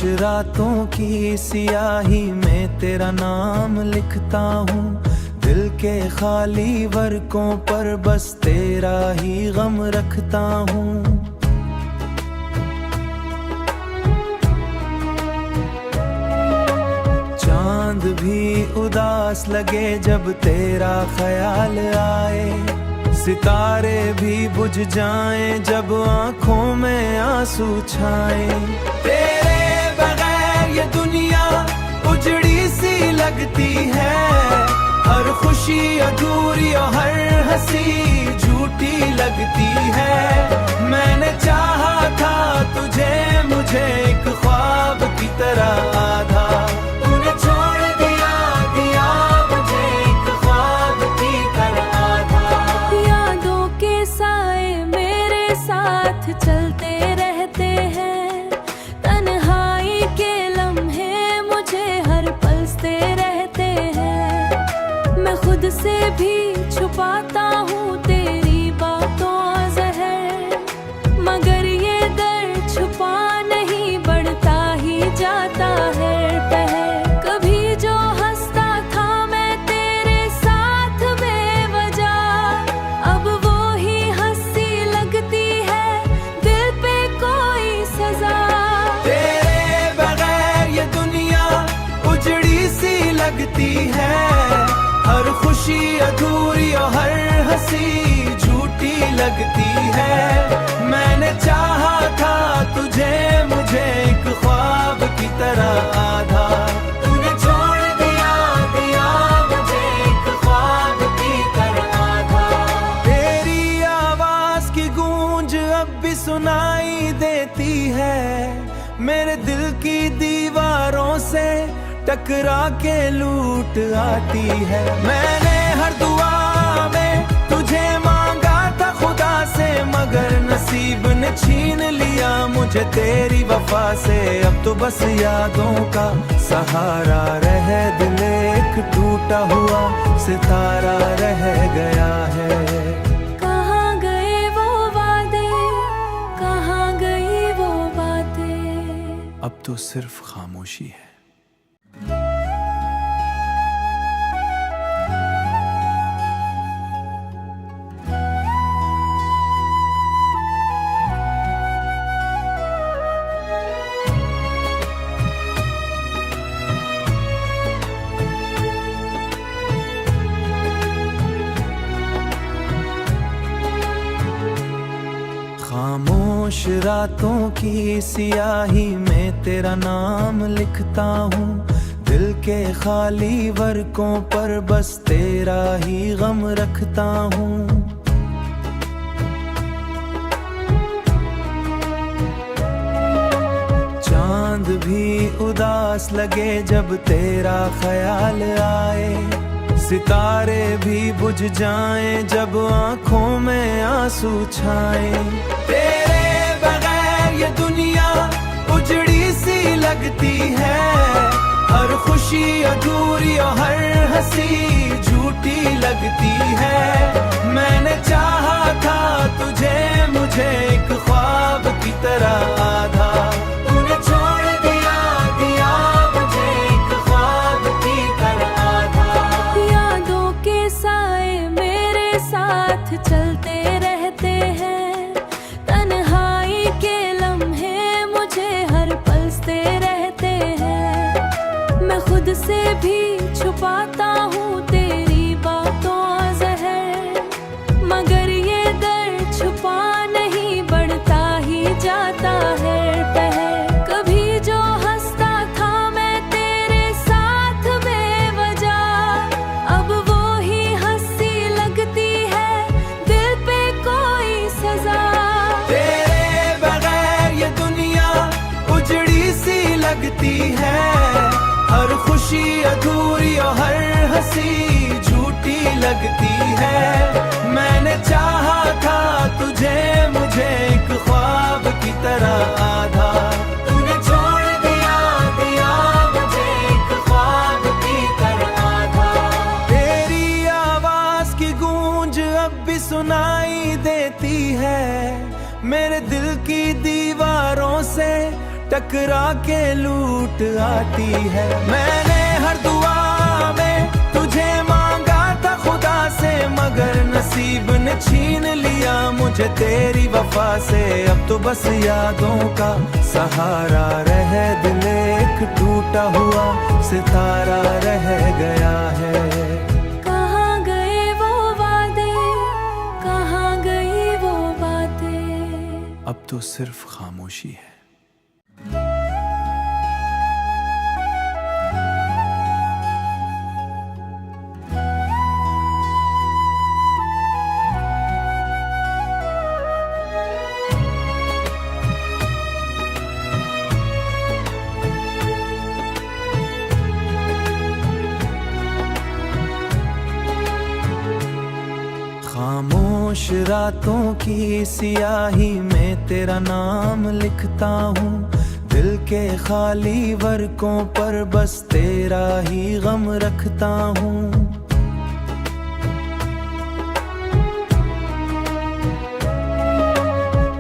रातों की सियाही में तेरा नाम लिखता हूँ। दिल के खाली वर्कों पर बस तेरा ही गम रखता हूँ। चांद भी उदास लगे जब तेरा ख्याल आए, सितारे भी बुझ जाएं जब आंखों में आंसू छाएं। तेरे बगैर ये दुनिया उजड़ी सी लगती है, हर खुशी अधूरी और हर हंसी झूठी लगती है। मैंने चाहा था तुझे मुझे एक ख्वाब की तरह आधा, तूने छोड़ दिया दिया मुझे एक ख्वाब की तरह आधा। यादों के साए मेरे साथ चलते रहते हैं, तन्हाई के लम्हे मुझे हर पलसते रहते हैं। मैं खुद से भी छुपाता हूँ तेरी बातों ज़हर, मगर ये दर्द छुपा नहीं बढ़ता ही जाता है पहर। कभी जो हंसता था मैं तेरे साथ बेवजह, अब वो ही हंसी लगती है दिल पे कोई सजा। तेरे बगैर ये दुनिया उजड़ी सी लगती है, हर खुशी अधूरी और हर हंसी झूठी लगती है। मैंने चाहा था तुझे मुझे एक ख्वाब की तरह आधा, तूने छोड़ दिया दिया मुझे एक ख्वाब की तरह आधा। तेरी आवाज की गूंज अब भी सुनाई देती है, मेरे दिल की दीवारों से टकरा के लूट आती है। मैंने हर दुआ में तुझे मांगा था खुदा से, मगर नसीब ने छीन लिया मुझे तेरी वफा से। अब तो बस यादों का सहारा रह दिल एक टूटा हुआ सितारा रह गया है। कहाँ गए वो वादे, कहाँ गई वो बातें, अब तो सिर्फ खामोशी है। खामोश रातों की सियाही में तेरा नाम लिखता हूँ। दिल के खाली वर्कों पर बस तेरा ही गम रखता हूँ। चांद भी उदास लगे जब तेरा ख्याल आए, सितारे भी बुझ जाएं जब आंखों में आंसू छाएं। तेरे बगैर ये दुनिया उजड़ी सी लगती है, हर खुशी अधूरी और हर हंसी झूठी लगती है। मैंने चाहा था तुझे मुझे एक ख्वाब की तरह आधा, तूने छोड़ दिया दिया मुझे एक ख्वाब की तरह आधा। यादों के साए मेरे साथ चलते रहते हैं, तन्हाई के लम्हे मुझे हर पलसते रहते हैं। मैं खुद से भी छुपाता हूँ तेरी बातों ज़हर, मगर ये दर्द छुपा नहीं बढ़ता ही जाता है पहर। कभी जो हंसता था मैं तेरे साथ बेवजह, अब वो ही हंसी लगती है दिल पे कोई सजा। तेरे बगैर ये दुनिया उजड़ी सी लगती है, हर खुशी अधूरी और हर हंसी झूठी लगती है। मैंने चाहा था तुझे मुझे एक ख्वाब की तरह आधा, तूने छोड़ दिया दिया मुझे एक ख्वाब की तरह आधा। तेरी आवाज की गूंज अब भी सुनाई देती है, मेरे दिल की दीवारों से टकरा के लूट आती है। मैंने हर दुआ में तुझे मांगा था खुदा से, मगर नसीब ने छीन लिया मुझे तेरी वफा से। अब तो बस यादों का सहारा रह दिल एक टूटा हुआ सितारा रह गया है। कहाँ गए वो वादे, कहाँ गई वो बातें, अब तो सिर्फ खामोशी है। खामोश रातों की सियाही में तेरा नाम लिखता हूँ, दिल के खाली वर्कों पर बस तेरा ही गम रखता हूँ।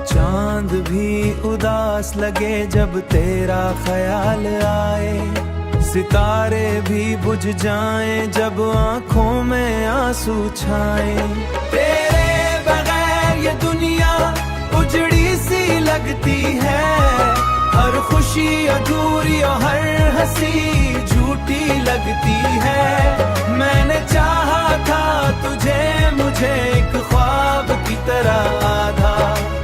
चांद भी उदास लगे जब तेरा ख्याल आए, सितारे भी बुझ जाएं जब आंखों में आंसू छाएं। तेरे बगैर ये दुनिया उजड़ी सी लगती है, हर खुशी अधूरी और हर हंसी झूठी लगती है। मैंने चाहा था तुझे मुझे एक ख्वाब की तरह आधा,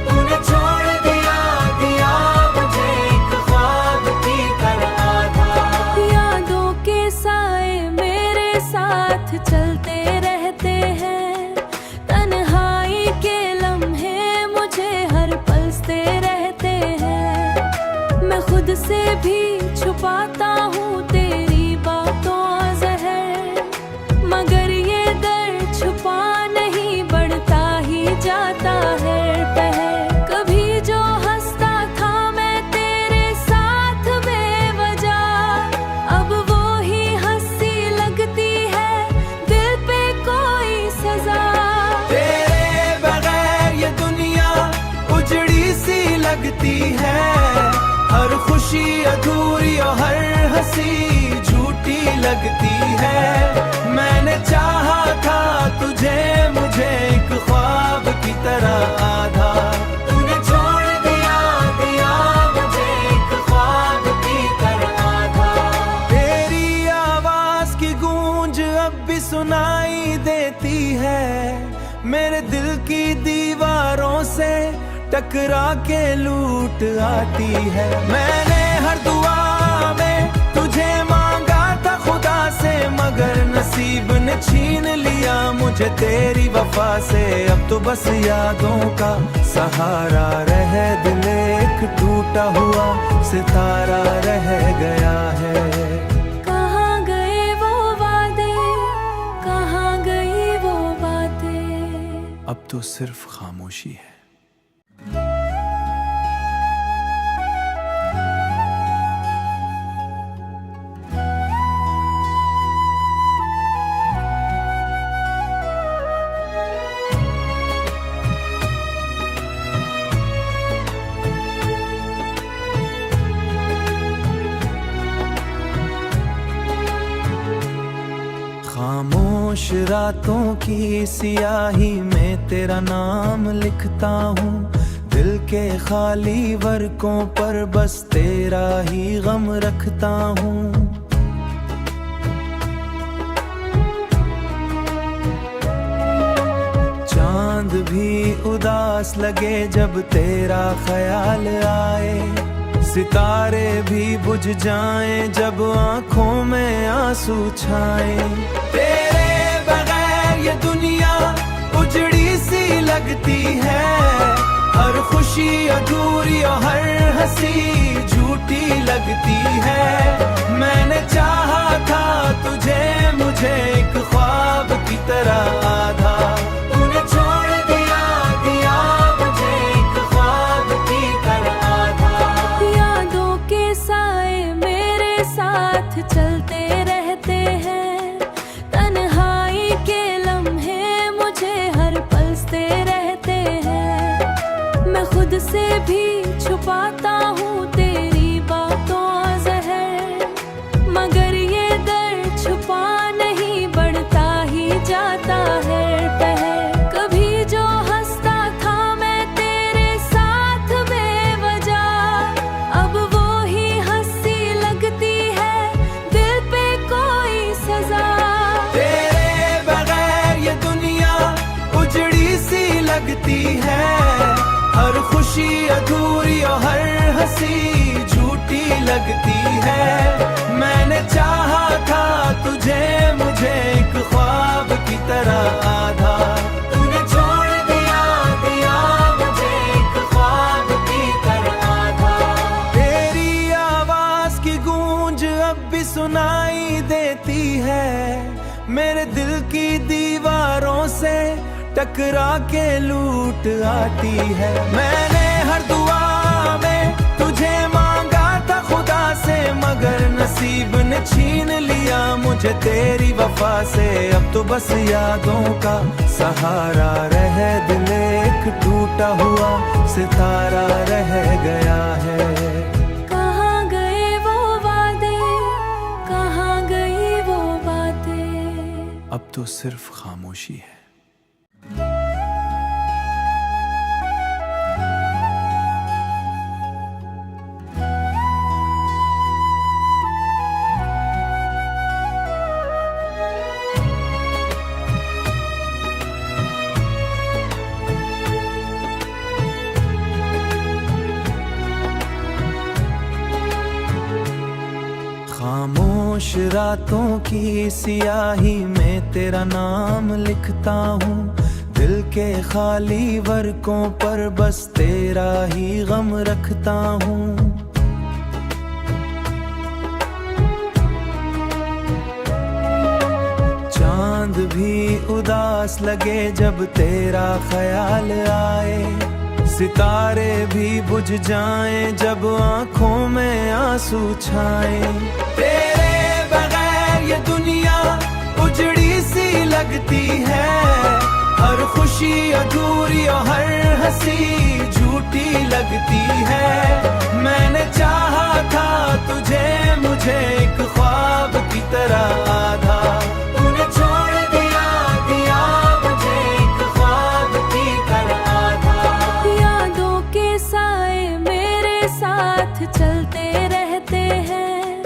तूने छोड़ दिया दिया मुझे एक ख्वाब की तरह आधा। यादों के साए मेरे साथ चलते रहते हैं, तन्हाई के लम्हे मुझे हर पलसते रहते हैं। मैं खुद से भी छुपाता हूँ तेरी बातों ज़हर, मगर ये दर्द छुपा नहीं बढ़ता ही जाता है पहर। कभी जो हंसता था मैं तेरे साथ बेवजह, अब वो ही हंसी लगती है दिल पे कोई सजा। तेरे बगैर ये दुनिया उजड़ी सी लगती है, हर खुशी अधूरी और हर हंसी झूठी लगती है। मैंने चाहा था तुझे मुझे एक ख्वाब की तरह आधा, तूने छोड़ दिया दिया मुझे एक ख्वाब की तरह आधा। तेरी आवाज की गूंज अब भी सुनाई देती है, मेरे दिल की दीवारों से टकरा के लूट आती है। मैंने हर दुआ में तुझे मांगा था खुदा से, मगर नसीब ने छीन लिया मुझे तेरी वफा से। अब तो बस यादों का सहारा रह दिल एक टूटा हुआ सितारा रह गया है। कहाँ गए वो वादे, कहाँ गई वो बातें, अब तो सिर्फ खामोशी है। खामोश रातों की सियाही में तेरा नाम लिखता हूँ, दिल के खाली वर्कों पर बस तेरा ही गम रखता हूँ। चांद भी उदास लगे जब तेरा ख्याल आए, सितारे भी बुझ जाएं जब आंखों में आंसू छाएं। तेरे बगैर ये दुनिया उजड़ी सी लगती है, हर खुशी अधूरी और हर हंसी झूठी लगती है। मैंने चाहा था तुझे मुझे एक ख्वाब की तरह आधा, तूने छोड़ दिया दिया मुझे एक ख्वाब की तरह आधा। यादों के साए मेरे साथ चलते रहते हैं, तन्हाई के लम्हे मुझे हर पलसते रहते हैं। मैं खुद से भी छुपाता हूँ तेरी खुशी अधूरी और हर हंसी झूठी लगती है। मैंने चाहा था तुझे मुझे एक ख्वाब की तरह आधा, तूने छोड़ दिया दिया मुझे एक ख्वाब की तरह आधा। तेरी आवाज की गूंज अब भी सुनाई देती है, मेरे दिल की दीवारों से टकरा के लूट आती है। मैंने हर दुआ में तुझे मांगा था खुदा से, मगर नसीब ने छीन लिया मुझे तेरी वफा से। अब तो बस यादों का सहारा रह दिल एक टूटा हुआ सितारा रह गया है। कहाँ गए वो वादे, कहाँ गई वो बातें, अब तो सिर्फ खामोशी है। खामोश रातों की सियाही में तेरा नाम लिखता हूँ, दिल के खाली वर्कों पर बस तेरा ही गम रखता हूँ। चांद भी उदास लगे जब तेरा ख्याल आए, सितारे भी बुझ जाएं जब आंखों में आंसू छाएं। तेरे बगैर ये दुनिया उजड़ी सी लगती है, हर खुशी अधूरी और हर हंसी झूठी लगती है। मैंने चाहा था तुझे मुझे एक ख्वाब की तरह आधा, तूने छोड़ दिया दिया मुझे एक ख्वाब की तरह आधा। यादों के साए मेरे साथ चलते रहते हैं,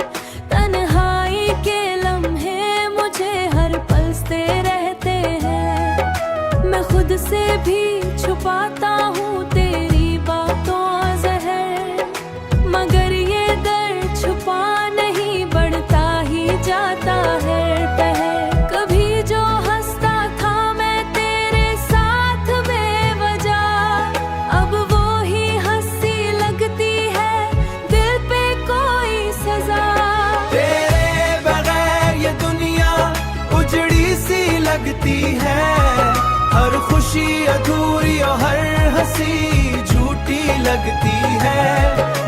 तन्हाई के लम्हे मुझे हर पलते रहते हैं। मैं खुद से भी छुपाता हूँ तेरी बातों ज़हर, मगर ये दर्द छुपा नहीं बढ़ता ही जाता है पहर। कभी जो हंसता था मैं तेरे साथ बेवजह, अब वो ही हंसी लगती है दिल पे कोई सजा। तेरे बगैर ये दुनिया उजड़ी सी लगती है, हर खुशी अधूरी और हर हंसी झूठी लगती है।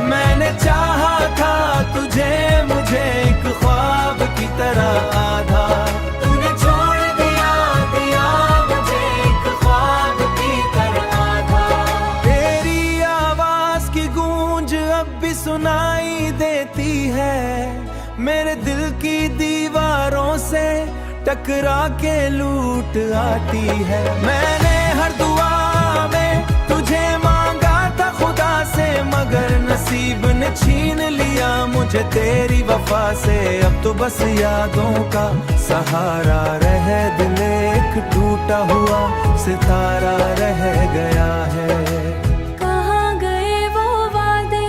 मैंने चाहा था तुझे मुझे एक ख्वाब की तरह आधा, तूने छोड़ दिया दिया मुझे एक ख्वाब की तरह आधा। तेरी आवाज की गूंज अब भी सुनाई देती है, मेरे दिल की दीवारों से टकरा के लूट आती है। मैंने हर दुआ में तुझे मांगा था खुदा से, मगर नसीब ने छीन लिया मुझे तेरी वफा से। अब तो बस यादों का सहारा रह दिल एक टूटा हुआ सितारा रह गया है। कहाँ गए वो वादे,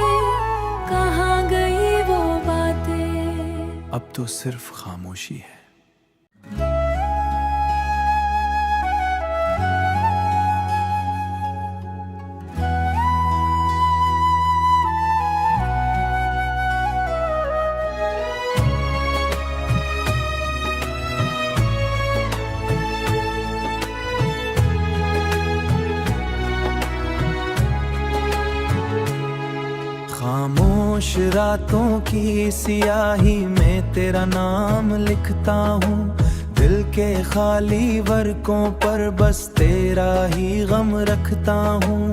कहाँ गई वो बातें, अब तो सिर्फ खामोशी है। खामोश रातों की सियाही में तेरा नाम लिखता हूँ, दिल के खाली वर्कों पर बस तेरा ही गम रखता हूँ।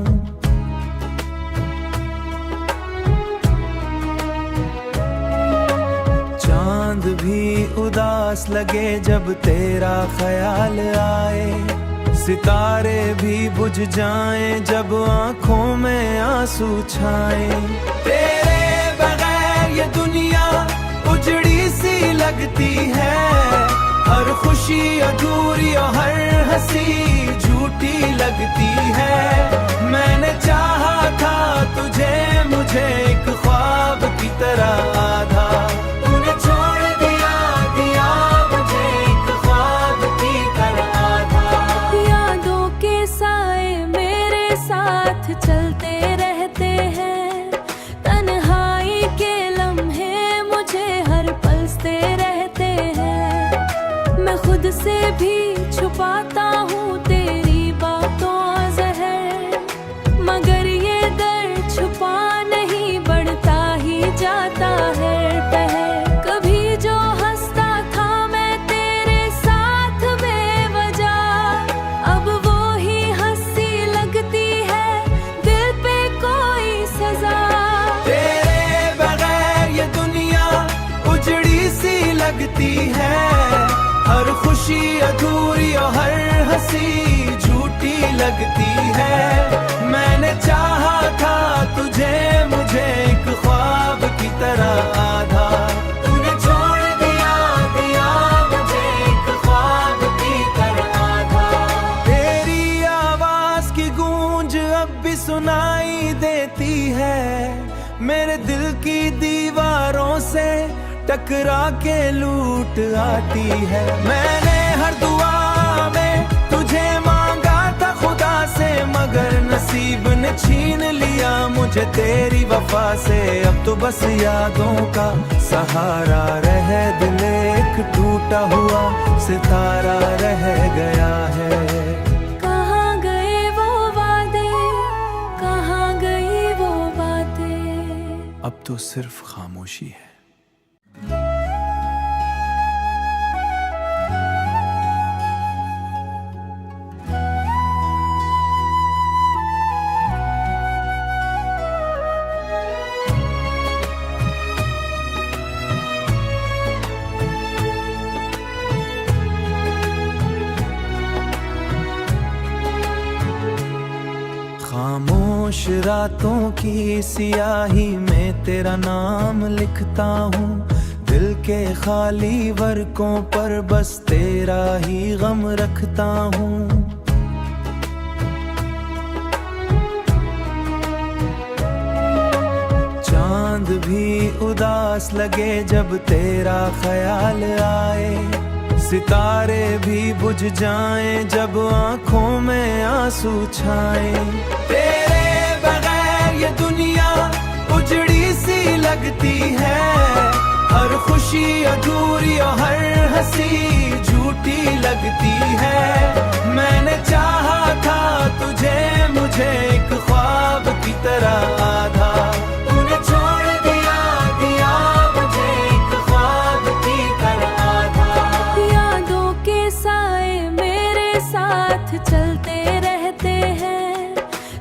चांद भी उदास लगे जब तेरा ख्याल आए, सितारे भी बुझ जाएं जब आंखों में आंसू छाएं। तेरे बगैर ये दुनिया उजड़ी सी लगती है, हर खुशी अधूरी और हर हंसी झूठी लगती है। मैंने चाहा था छुपाता हूँ तेरी बातों जहर, मगर ये दर्द छुपा नहीं बढ़ता ही जाता है पहर। कभी जो हंसता था मैं तेरे साथ बेवजह, अब वो ही हंसी लगती है, दिल पे कोई सजा। तेरे बगैर ये दुनिया उजड़ी सी लगती है, हर खुशी अधूरी और हर हंसी झूठी लगती है। मैंने चाहा था तुझे मुझे एक ख्वाब की तरह आधा, तूने छोड़ दिया मुझे एक ख्वाब की तरह आधा। तेरी आवाज की गूंज अब भी सुनाई देती है, मेरे दिल की दीवारों से टकरा के लूट आती है। मैंने हर दुआ में तुझे मांगा था खुदा से, मगर नसीब ने छीन लिया मुझे तेरी वफा से। अब तो बस यादों का सहारा रह दिल एक टूटा हुआ सितारा रह गया है। कहाँ गए वो वादे, कहाँ गई वो बातें, अब तो सिर्फ खामोशी है। खामोश रातों की सियाही में तेरा नाम लिखता हूँ, दिल के खाली वर्कों पर बस तेरा ही गम रखता हूँ। चांद भी उदास लगे जब तेरा ख्याल आए, सितारे भी बुझ जाएं जब आंखों में आंसू छाएं। तेरे बगैर ये दुनिया उजड़ी सी लगती है, हर खुशी अधूरी और हर हंसी झूठी लगती है। मैंने चाहा था तुझे मुझे एक ख्वाब की तरह आधा, तूने छोड़ दिया मुझे एक ख्वाब की तरह आधा। यादों के साए मेरे साथ चलते रहते हैं,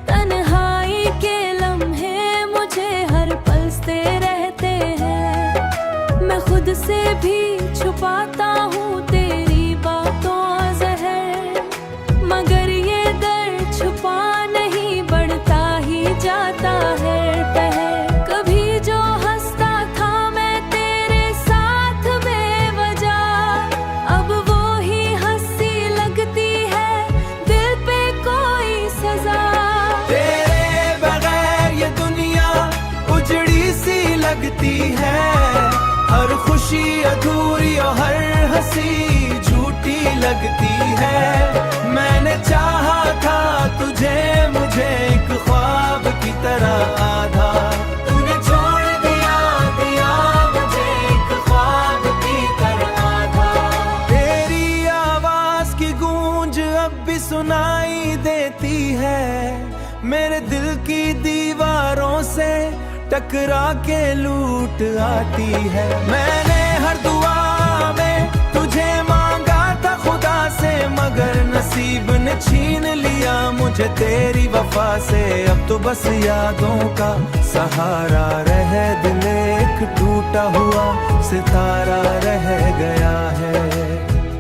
तन्हाई के लम्हे मुझे हर पलते रहते हैं। मैं खुद से भी छुपाता हूँ तेरी बातों जहर, मगर ये दर्द छुपा नहीं बढ़ता ही जाता है पहर। कभी जो हंसता था मैं तेरे साथ बेवजह, अब वो ही हंसी लगती है, दिल पे कोई सजा। तेरे बगैर ये दुनिया उजड़ी सी लगती है, हर खुशी अधूरी और हर हंसी झूठी लगती है। मैंने चाहा था तुझे मुझे एक ख्वाब की तरह आधा, तूने छोड़ दिया मुझे एक ख्वाब की तरह आधा। तेरी आवाज की गूंज अब भी सुनाई देती है, मेरे दिल की दीवारों से टकरा के लूट आती है। मैंने हर दुआ में तुझे मांगा था खुदा से, मगर नसीब ने छीन लिया मुझे तेरी वफा से। अब तो बस यादों का सहारा रह दिल एक टूटा हुआ सितारा रह गया है।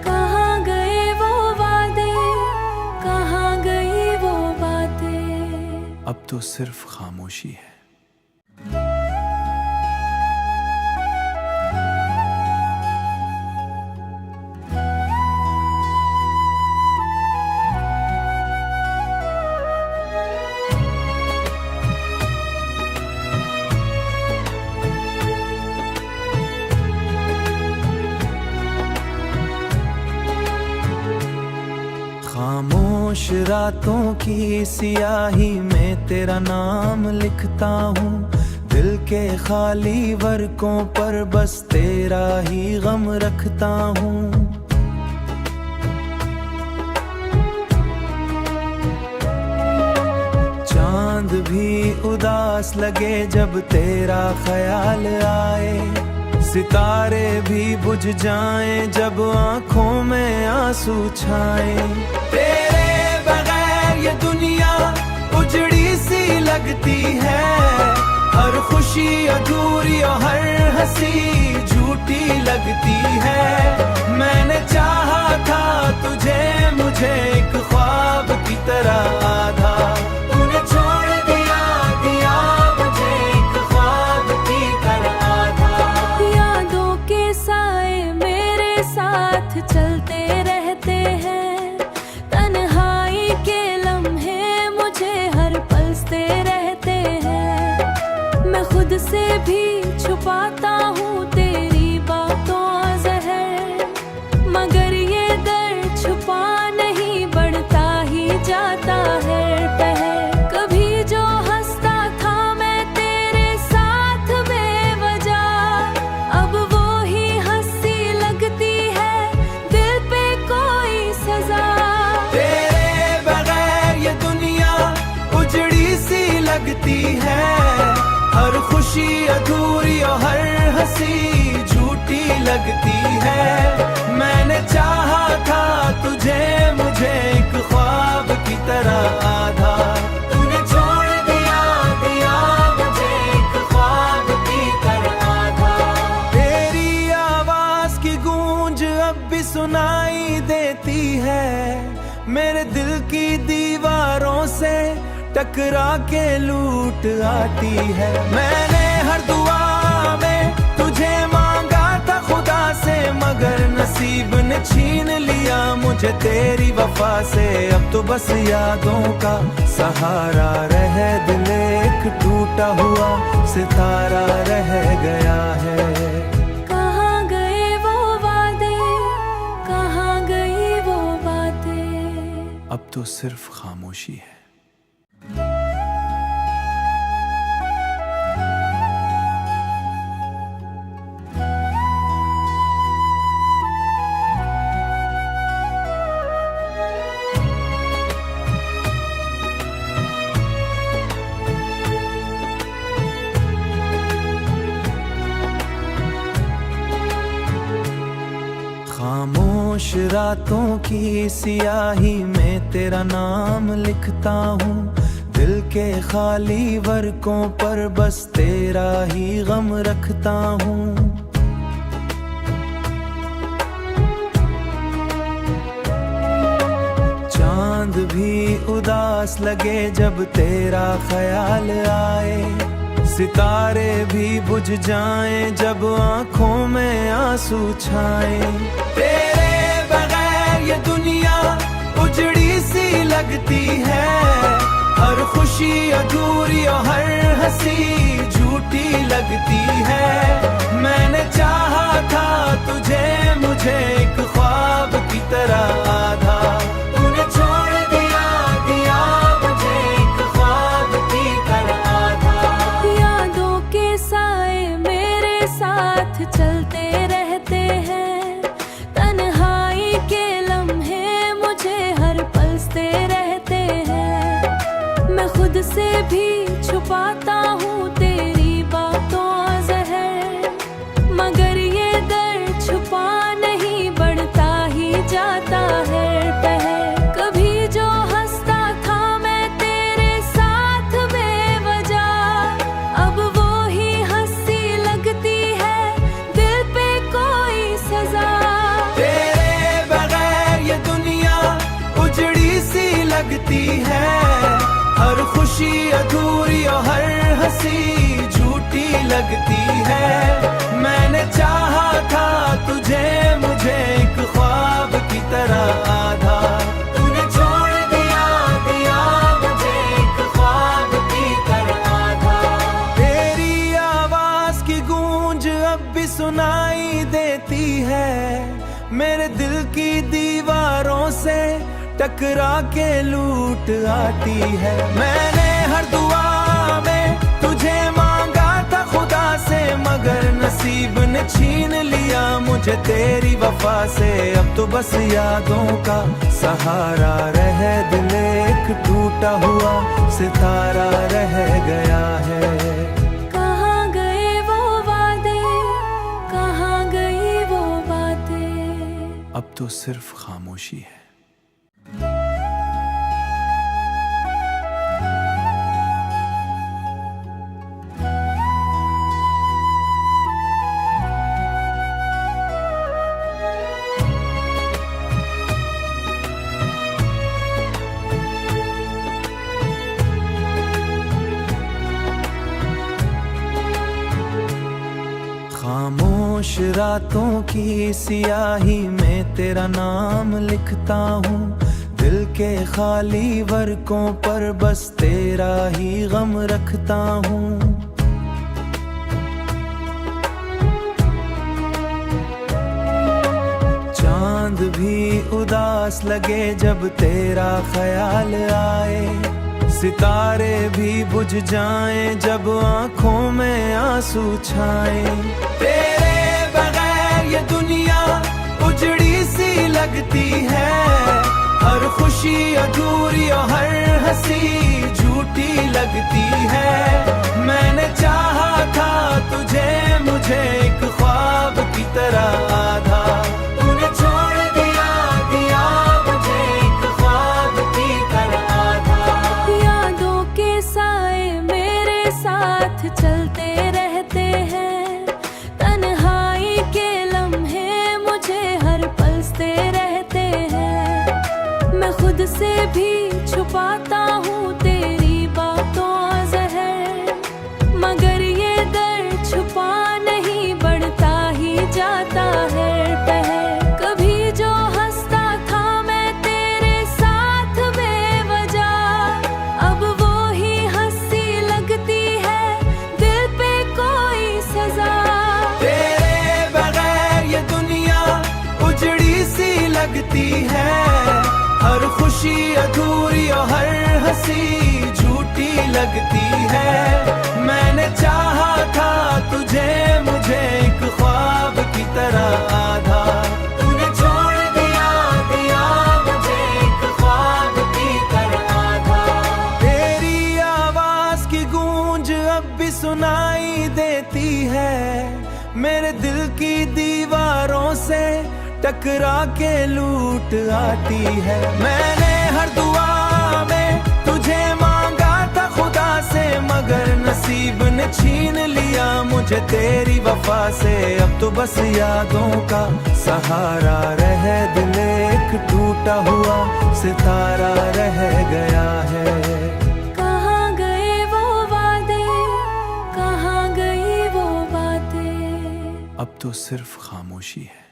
कहाँ गए वो वादे, कहाँ गई वो बातें, अब तो सिर्फ खामोशी है। खामोश रातों की सियाही में तेरा नाम लिखता हूँ, दिल के खाली वर्कों पर बस तेरा ही गम रखता हूँ। भी उदास लगे जब तेरा ख्याल आए, सितारे भी बुझ जाएं जब आंखों में आंसू छाएं। तेरे बगैर ये दुनिया उजड़ी सी लगती है, हर खुशी अधूरी और हर हंसी झूठी लगती है। मैंने चाहा था तुझे मुझे एक ख्वाब की तरह आधा, तूने छोड़ दिया दिया मुझे एक ख्वाब की तरह आधा। यादों के साए मेरे साथ चलते रहते हैं, तन्हाई के लम्हे मुझे हर पलसते रहते हैं। मैं खुद से भी छुपाता हूँ तेरी बातों ज़हर, मगर ये दर्द छुपा नहीं बढ़ता ही जाता है पहर। कभी जो हंसता था मैं तेरे साथ बेवजह, अब वो ही हंसी लगती है दिल पे कोई सजा। तेरे बगैर ये दुनिया उजड़ी सी लगती है, हर खुशी अधूरी और हर हंसी झूठी लगती है। मैंने चाहा था तुझे मुझे एक ख्वाब की तरह आधा, तूने छोड़ दिया दिया मुझे एक ख्वाब की तरह आधा। तेरी आवाज की गूंज अब भी सुनाई देती है, मेरे दिल की दीवारों से टकरा के लूट आती है। मैंने हर दुआ में तुझे मांगा था खुदा से, मगर नसीब ने छीन लिया मुझे तेरी वफा से। अब तो बस यादों का सहारा रह दिल एक टूटा हुआ सितारा रह गया है। कहाँ गए वो वादे, कहाँ गई वो बातें, अब तो सिर्फ खामोशी है। खामोश रातों की सियाही में तेरा नाम लिखता हूँ, दिल के खाली वर्कों पर बस तेरा ही गम रखता हूँ। चांद भी उदास लगे जब तेरा ख्याल आए, सितारे भी बुझ जाएं जब आंखों में आंसू छाएं। तेरे बगैर ये दुनिया उजड़ी सी लगती है, हर खुशी अधूरी और हर हंसी झूठी लगती है। मैंने चाहा था तुझे मुझे एक ख्वाब की तरह आधा, तूने छोड़ दिया दिया मुझे एक ख्वाब की तरह आधा। यादों के साए मेरे साथ चलते रहते हैं, तन्हाई के लम्हे मुझे हर पलसते रहते हैं। मैं खुद से भी छुपाता हूँ तेरी बातों ज़हर, मगर ये दर्द छुपा नहीं बढ़ता ही जाता है पहर। कभी जो हंसता था मैं तेरे साथ बेवजह, अब वो ही हंसी लगती है दिल पे कोई सजा। तेरे बगैर ये दुनिया उजड़ी सी लगती है, हर खुशी अधूरी और हर हंसी झूठी लगती है। मैंने चाहा था तुझे मुझे एक ख्वाब की तरह आधा, तूने छोड़ दिया दिया मुझे एक ख्वाब की तरह आधा। तेरी आवाज की गूंज अब भी सुनाई देती है, मेरे दिल की दीवारों से टकरा के लूट आती है। मैंने हर दुआ में तुझे मांगा था खुदा से, मगर नसीब ने छीन लिया मुझे तेरी वफा से। अब तो बस यादों का सहारा रह दिल एक टूटा हुआ सितारा रह तो सिर्फ खामोशी है। खामोश रातों की सियाही में तेरा नाम लिखता हूँ, दिल के खाली वर्कों पर बस तेरा ही गम रखता हूँ। चांद भी उदास लगे जब तेरा ख्याल आए, सितारे भी बुझ जाएं जब आंखों में आंसू छाएं। तेरे बगैर ये दुनिया उजड़ी सी लगती है, हर खुशी अधूरी और हर हंसी झूठी लगती है। मैंने चाहा था तुझे मुझे एक ख्वाब की तरह आधा, तूने छोड़ दिया दिया मुझे एक ख्वाब की तरह आधा। यादों के साए मेरे साथ चलते रहते हैं, तन्हाई के लम्हे मुझे हर पलसते रहते हैं। मैं खुद से भी छुपाता हूँ तेरी बातों ज़हर, मगर ये दर्द छुपा नहीं बढ़ता ही जाता है पहर। कभी जो हंसता था मैं तेरे साथ बेवजह, अब वो ही हंसी लगती है दिल पे कोई सजा। तेरे बगैर ये दुनिया उजड़ी सी लगती है, हर खुशी अधूरी और हर हंसी झूठी लगती है। मैंने चाहा था तुझे मुझे एक ख्वाब की तरह आधा, तूने छोड़ दिया दिया मुझे एक ख्वाब की तरह आधा। तेरी आवाज की गूंज अब भी सुनाई देती है, मेरे दिल की दीवारों से टकरा के लूट आती है। मैंने हर दुआ में तुझे मांगा था खुदा से, मगर नसीब ने छीन लिया मुझे तेरी वफा से। अब तो बस यादों का सहारा रह दिल एक टूटा हुआ सितारा रह गया है। कहाँ गए वो वादे, कहाँ गई वो बातें, अब तो सिर्फ खामोशी है।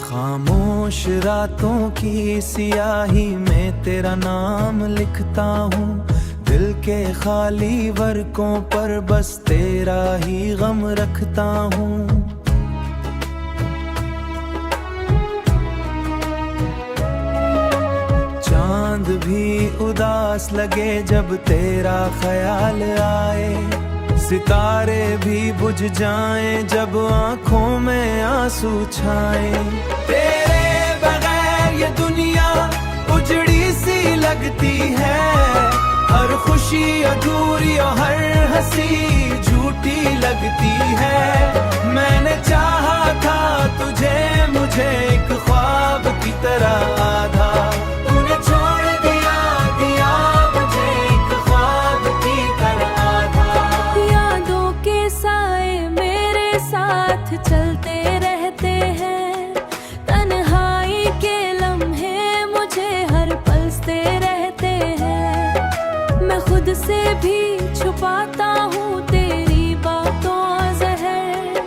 खामोश रातों की सियाही में तेरा नाम लिखता हूँ, दिल के खाली वर्कों पर बस तेरा ही गम रखता हूँ। चांद भी उदास लगे जब तेरा ख्याल आए, सितारे भी बुझ जाएं जब आंखों में आंसू छाएं। तेरे बगैर ये दुनिया उजड़ी सी लगती है, हर खुशी अधूरी और हर हंसी झूठी लगती है। मैंने चाहा था तुझे मुझे एक ख्वाब की तरह आधा, तूने छोड़ दिया दिया मुझे एक ख्वाब की तरह आधा। यादों के साए मेरे साथ चलते रहते हैं, तन्हाई के लम्हे मुझे हर पलसते रहते हैं। मैं खुद से भी छुपाता हूँ तेरी बातों ज़हर,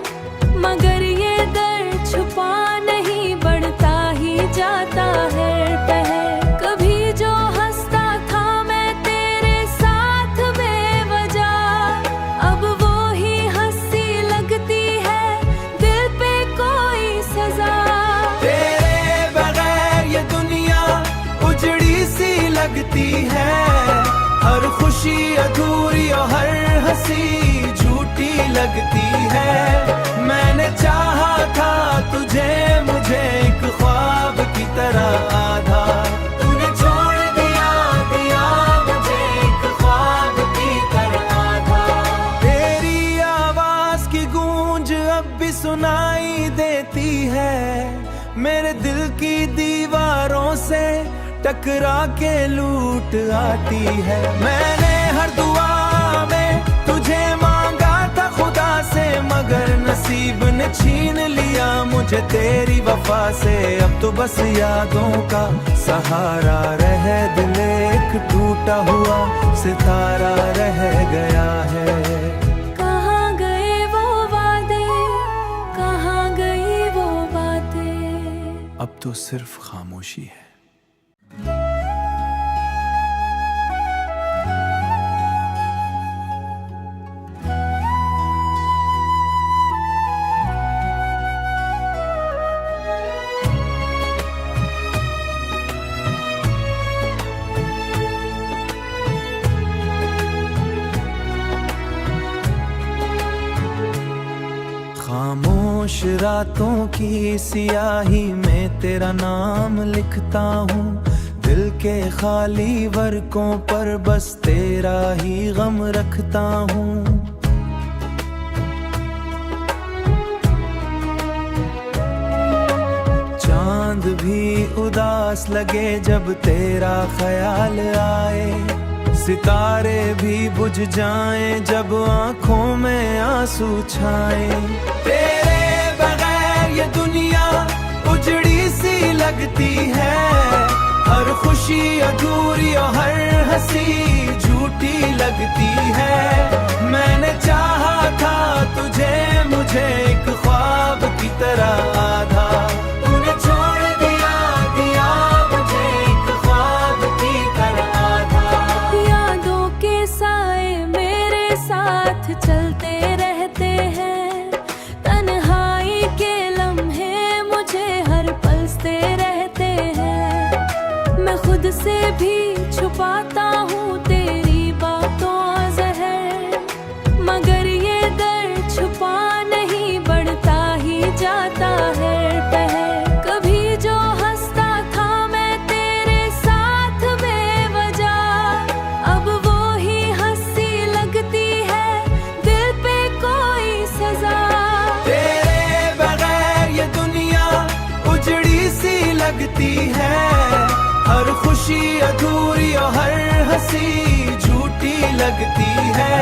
मगर ये दर्द छुपा नहीं बढ़ता ही जाता है पहर। कभी जो हंसता था मैं तेरे साथ बेवजह, अब वो ही हंसी लगती है दिल पे खुशी अधूरी और हर हंसी झूठी लगती है। मैंने चाहा था तुझे मुझे एक ख्वाब की तरह आधा, तूने छोड़ दिया दिया मुझे एक ख्वाब की तरह आधा। तेरी आवाज की गूंज अब भी सुनाई देती है, मेरे दिल की दीवारों से टकरा के लूट आती है। मैंने हर दुआ में तुझे मांगा था खुदा से, मगर नसीब ने छीन लिया मुझे तेरी वफा से। अब तो बस यादों का सहारा रह दिल एक टूटा हुआ सितारा रह गया है। कहाँ गए वो वादे, कहाँ गई वो बातें, अब तो सिर्फ खामोशी है। खामोश रातों की सियाही में तेरा नाम लिखता हूँ, दिल के खाली वर्कों पर बस तेरा ही गम रखता हूँ। चांद भी उदास लगे जब तेरा ख्याल आए, सितारे भी बुझ जाएं जब आंखों में आंसू छाएं। तेरे बगैर ये दुनिया उजड़ी सी लगती है, हर खुशी अधूरी और हर हंसी झूठी लगती है। मैंने चाहा था तुझे मुझे एक ख्वाब की तरह आधा, तूने छोड़ दिया दिया मुझे एक ख्वाब की तरह आधा। यादों के साए मेरे साथ चलते रहते हैं, तन्हाई के लम्हे मुझे हर पलते रहते हैं। मैं खुद से भी छुपाता हूँ तेरी बातों ज़हर, मगर ये दर्द छुपा नहीं बढ़ता ही जाता है पहर। कभी जो हंसता था मैं तेरे साथ बेवजह, अब वो ही हंसी लगती है दिल पे कोई सजा। तेरे बगैर ये दुनिया उजड़ी सी लगती है, हर खुशी अधूरी और हर हंसी झूठी लगती है।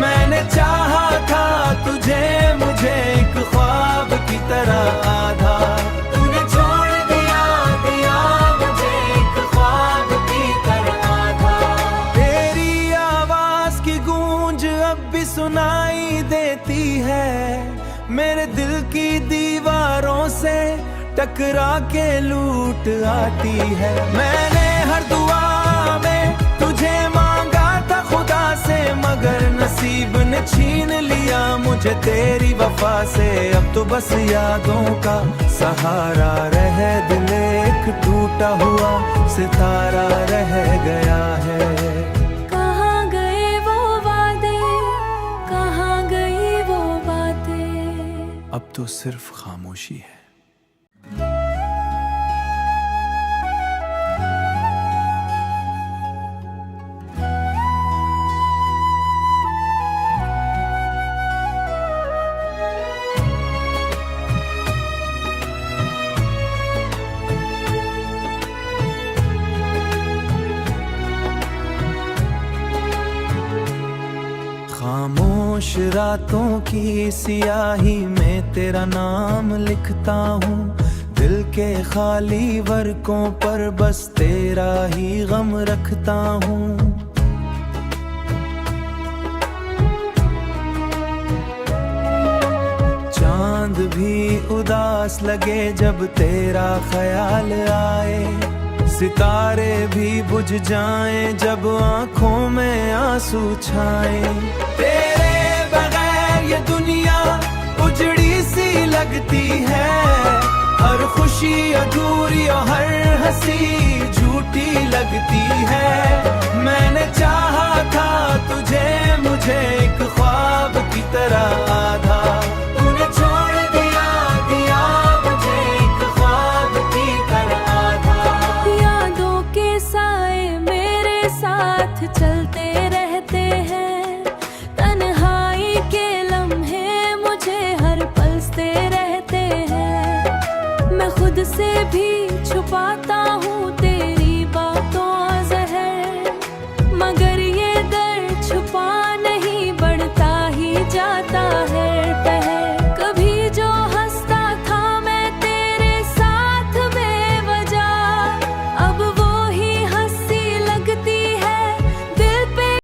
मैंने चाहा था तुझे मुझे एक ख्वाब की तरह आधा, तूने छोड़ दिया दिया मुझे एक ख्वाब की तरह आधा। तेरी आवाज की गूंज अब भी सुनाई देती है, मेरे दिल की दीवारों से टकरा के लूट आती है। मैंने हर दुआ में तुझे मांगा था खुदा से, मगर नसीब ने छीन लिया मुझे तेरी वफा से। अब तो बस यादों का सहारा रह दिल एक टूटा हुआ सितारा रह गया है। कहाँ गए वो वादे, कहाँ गई वो बातें, अब तो सिर्फ खामोशी है। खामोश रातों की सियाही में तेरा नाम लिखता हूँ, दिल के खाली वर्कों पर बस तेरा ही गम रखता हूँ। चांद भी उदास लगे जब तेरा ख्याल आए, सितारे भी बुझ जाएं जब आंखों में आंसू छाएं। तेरे बगैर ये दुनिया उजड़ी सी लगती है, हर खुशी अधूरी और हर हंसी झूठी लगती है। मैंने चाहा था तुझे, मुझे एक